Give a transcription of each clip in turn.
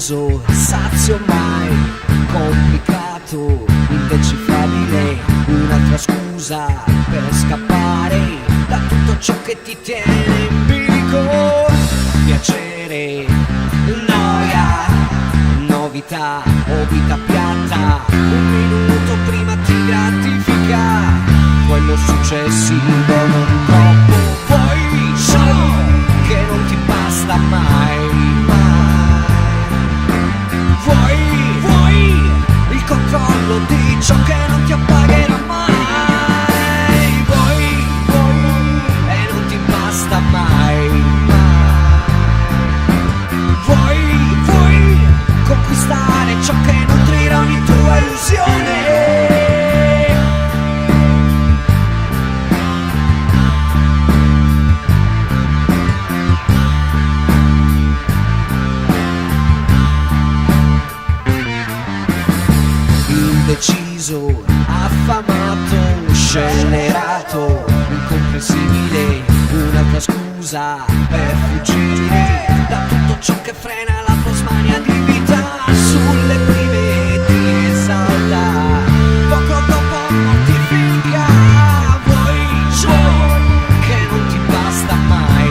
indeciso, sazio mai, complicato, indecifrabile, un'altra scusa per scappare da tutto ciò che ti tiene in bilico. Piacere, noia, novità o vita piatta, un minuto prima ti gratifica, quello successivo non troppo, poi sai che non ti basta mai, mai. Vuoi il controllo di ciò che non ti appagherà mai, vuoi e non ti basta mai, mai. Vuoi conquistare ciò che nutrirà ogni tua illusione. Indeciso, affamato, scellerato, incomprensibile, un'altra scusa per fuggire da tutto ciò che frena la tua smania di vita. Sulle prime ti esalta, poco dopo mortifica. Vuoi che non ti basta mai,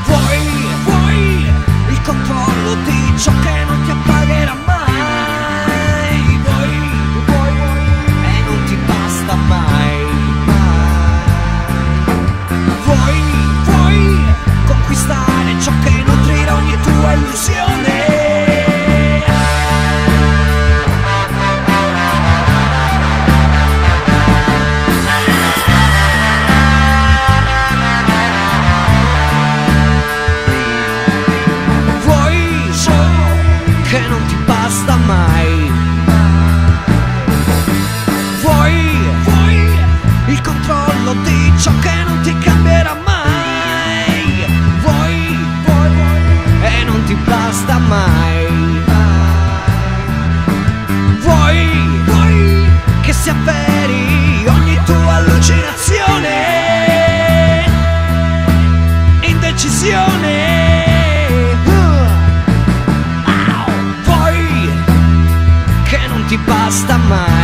vuoi il controllo di ciò che non ti appagherà mai. Ciò che nutrirà ogni tua illusione. Vuoi che non ti basta mai. Vuoi il controllo di ciò che non ti cambierà mai. Ti basta mai, vuoi che si avveri ogni tua allucinazione, indecisione, vuoi che non ti basta mai.